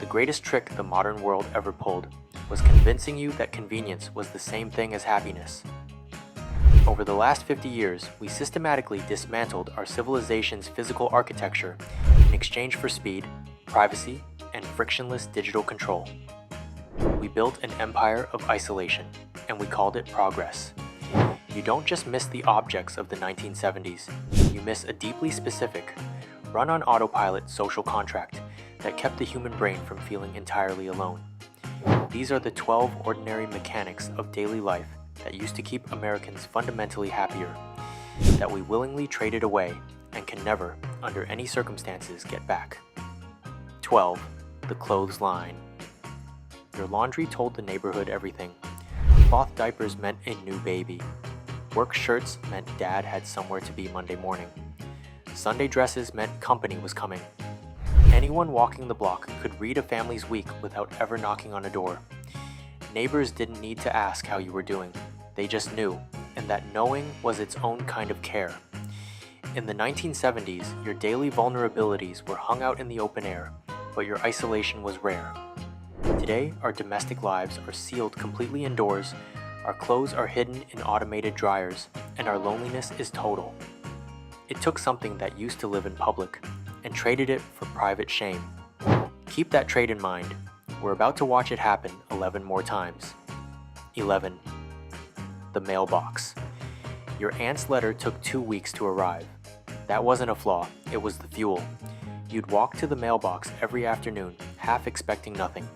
greatest trick the modern world ever pulled was convincing you that convenience was the same thing as happiness. Over the last 50 years, we systematically dismantled our civilization's physical architecture in exchange for speed, privacy, and frictionless digital control. We built an empire of isolation, and we called it progress. You don't just miss the objects of the 1970s, you miss a deeply specific, run-on-autopilot social contract that kept the human brain from feeling entirely alone. These are the 12 ordinary mechanics of daily life that used to keep Americans fundamentally happier, that we willingly traded away and can never, under any circumstances, get back. 12. The clothesline. Your laundry told the neighborhood everything. Cloth diapers meant a new baby. Work shirts meant dad had somewhere to be Monday morning. Sunday dresses meant company was coming. Anyone walking the block could read a family's week without ever knocking on a door. Neighbors didn't need to ask how you were doing. They just knew, and that knowing was its own kind of care. In the 1970s, your daily vulnerabilities were hung out in the open air, but your isolation was rare. Today, our domestic lives are sealed completely indoors, our clothes are hidden in automated dryers, and our loneliness is total. It took something that used to live in public and traded it for private shame. Keep that trade in mind. We're about to watch it happen 11 more times. 11. The mailbox. Your aunt's letter took 2 weeks to arrive. That wasn't a flaw, it was the fuel. You'd walk to the mailbox every afternoon, half expecting nothing,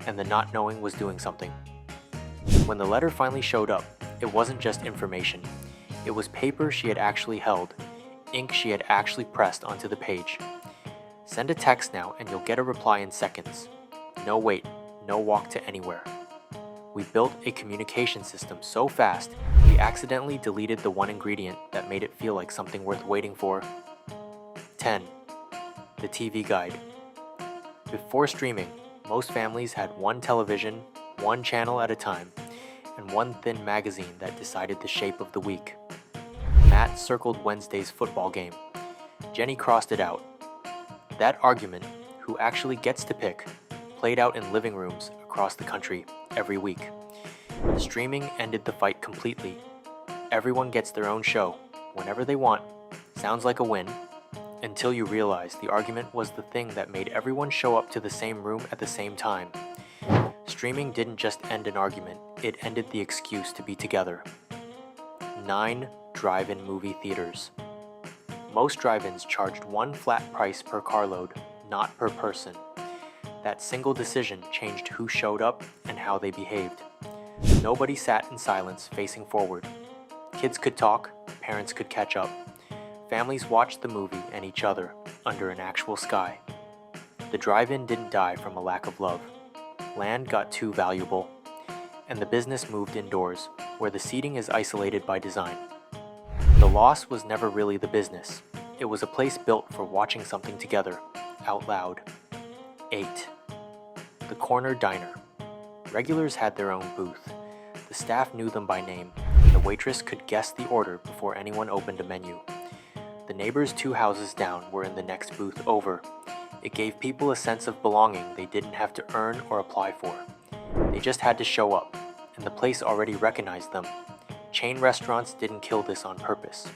and the not knowing was doing something. When the letter finally showed up, it wasn't just information. It was paper she had actually held, ink she had actually pressed onto the page. Send a text now and you'll get a reply in seconds. No wait, no walk to anywhere. We built a communication system so fast, we accidentally deleted the one ingredient that made it feel like something worth waiting for. 10. The TV guide. Before streaming, most families had one television, one channel at a time, and one thin magazine that decided the shape of the week. Matt circled Wednesday's football game. Jenny crossed it out. That argument, who actually gets to pick, played out in living rooms across the country every week. Streaming ended the fight completely. Everyone gets their own show, whenever they want. Sounds like a win, until you realize the argument was the thing that made everyone show up to the same room at the same time. Streaming didn't just end an argument, it ended the excuse to be together. 9. Drive-in movie theaters. Most drive-ins charged one flat price per carload, not per person. That single decision changed who showed up and how they behaved. Nobody sat in silence facing forward. Kids could talk, parents could catch up. Families watched the movie and each other under an actual sky. The drive-in didn't die from a lack of love. Land got too valuable, and the business moved indoors, where the seating is isolated by design. The loss was never really the business. It was a place built for watching something together, out loud. 8. The corner diner. Regulars had their own booth. The staff knew them by name, and the waitress could guess the order before anyone opened a menu. The neighbors 2 houses down were in the next booth over. It gave people a sense of belonging they didn't have to earn or apply for. They just had to show up, and the place already recognized them. Chain restaurants didn't kill this on purpose.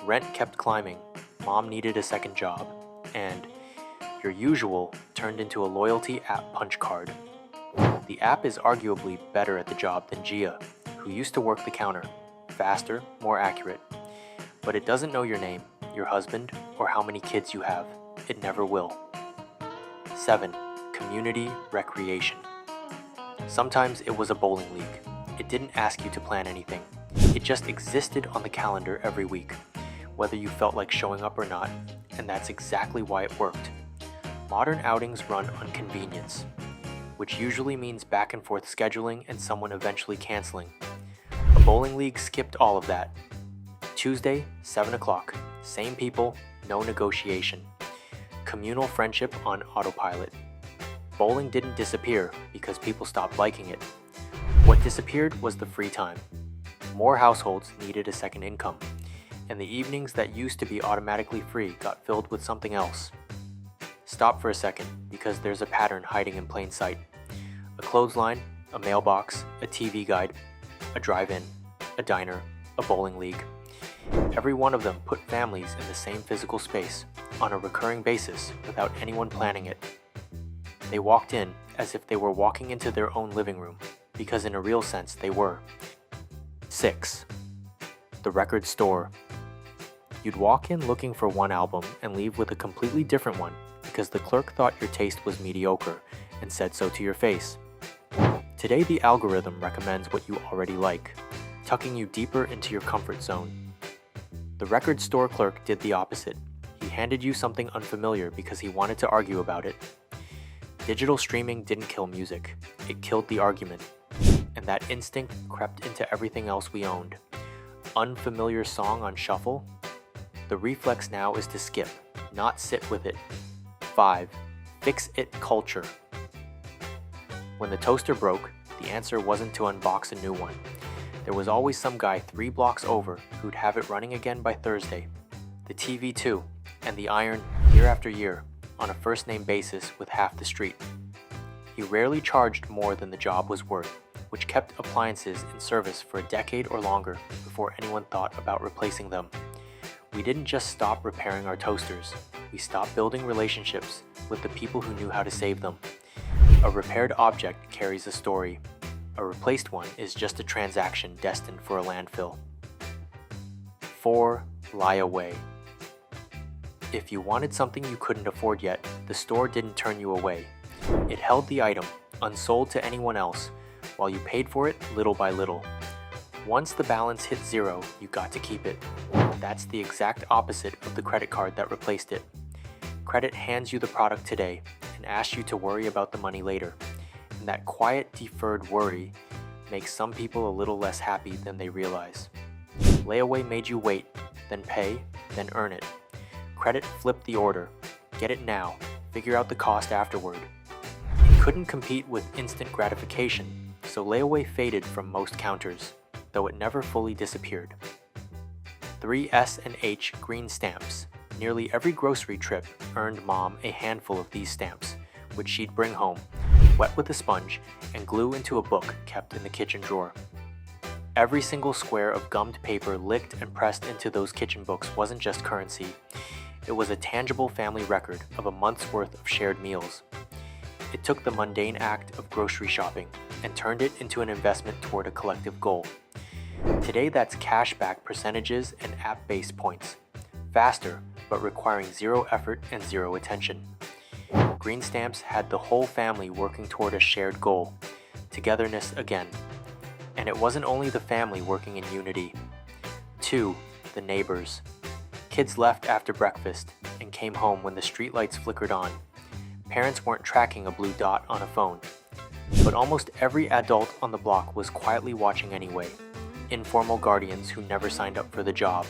Rent kept climbing, mom needed a second job, and your usual turned into a loyalty app punch card. The app is arguably better at the job than Gia, who used to work the counter. Faster, more accurate. But it doesn't know your name, your husband, or how many kids you have. It never will. 7. Community recreation. Sometimes it was a bowling league. It didn't ask you to plan anything. It just existed on the calendar every week, whether you felt like showing up or not, and that's exactly why it worked. Modern outings run on convenience, which usually means back and forth scheduling and someone eventually canceling. A bowling league skipped all of that. Tuesday, 7 o'clock, same people, no negotiation. Communal friendship on autopilot. Bowling didn't disappear because people stopped liking it. What disappeared was the free time. More households needed a second income, and the evenings that used to be automatically free got filled with something else. Stop for a second, because there's a pattern hiding in plain sight. A clothesline, a mailbox, a TV guide, a drive-in, a diner, a bowling league. Every one of them put families in the same physical space, on a recurring basis, without anyone planning it. They walked in as if they were walking into their own living room, because in a real sense they were. 6. The record store. You'd walk in looking for one album and leave with a completely different one because the clerk thought your taste was mediocre and said so to your face. Today the algorithm recommends what you already like, tucking you deeper into your comfort zone. The record store clerk did the opposite. He handed you something unfamiliar because he wanted to argue about it. Digital streaming didn't kill music, it killed the argument. And that instinct crept into everything else we owned. Unfamiliar song on shuffle? The reflex now is to skip, not sit with it. 5. Fix it culture. When the toaster broke, the answer wasn't to unbox a new one. There was always some guy 3 blocks over who'd have it running again by Thursday. The TV too, and the iron year after year, on a first-name basis with half the street. He rarely charged more than the job was worth, which kept appliances in service for a decade or longer before anyone thought about replacing them. We didn't just stop repairing our toasters, we stopped building relationships with the people who knew how to save them. A repaired object carries a story. A replaced one is just a transaction destined for a landfill. 4. Lie away. If you wanted something you couldn't afford yet, the store didn't turn you away. It held the item, unsold to anyone else, while you paid for it little by little. Once the balance hit 0, you got to keep it. That's the exact opposite of the credit card that replaced it. Credit hands you the product today and asks you to worry about the money later. And that quiet, deferred worry makes some people a little less happy than they realize. Layaway made you wait, then pay, then earn it. Credit flipped the order. Get it now, figure out the cost afterward. It couldn't compete with instant gratification, so layaway faded from most counters, though it never fully disappeared. 3 S and H green stamps. Nearly every grocery trip earned Mom a handful of these stamps, which she'd bring home, wet with a sponge, and glue into a book kept in the kitchen drawer. Every single square of gummed paper licked and pressed into those kitchen books wasn't just currency. It was a tangible family record of a month's worth of shared meals. It took the mundane act of grocery shopping and turned it into an investment toward a collective goal. Today that's cashback percentages and app-based points. Faster, but requiring 0 effort and 0 attention. Green stamps had the whole family working toward a shared goal, togetherness again. And it wasn't only the family working in unity. 2. The neighbors. Kids left after breakfast and came home when the streetlights flickered on. Parents weren't tracking a blue dot on a phone. But almost every adult on the block was quietly watching anyway. Informal guardians who never signed up for the job.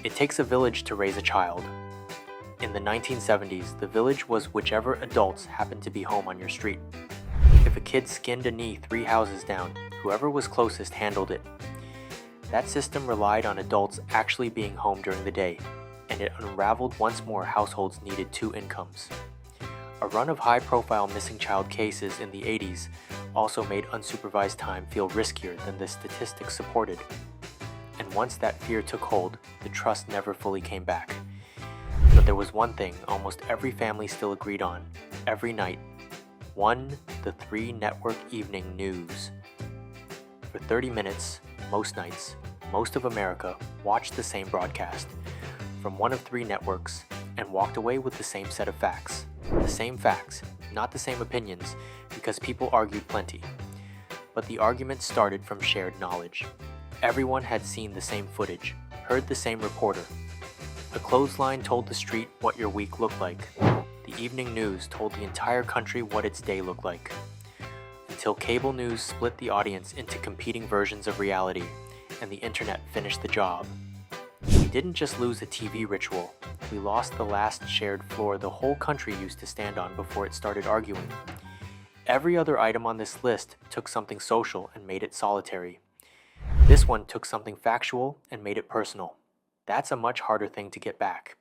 It takes a village to raise a child. In the 1970s, the village was whichever adults happened to be home on your street. If a kid skinned a knee 3 houses down, whoever was closest handled it. That system relied on adults actually being home during the day, and it unraveled once more households needed 2 incomes. A run of high-profile missing child cases in the 80s also made unsupervised time feel riskier than the statistics supported. And once that fear took hold, the trust never fully came back. But there was one thing almost every family still agreed on, every night. 1. The 3 network evening news. For 30 minutes, most nights, most of America watched the same broadcast, from one of 3 networks, and walked away with the same set of facts. The same facts, not the same opinions, because people argued plenty. But the argument started from shared knowledge. Everyone had seen the same footage, heard the same reporter. A clothesline told the street what your week looked like. The evening news told the entire country what its day looked like. Until cable news split the audience into competing versions of reality, and the internet finished the job. We didn't just lose a TV ritual, we lost the last shared floor the whole country used to stand on before it started arguing. Every other item on this list took something social and made it solitary. This one took something factual and made it personal. That's a much harder thing to get back,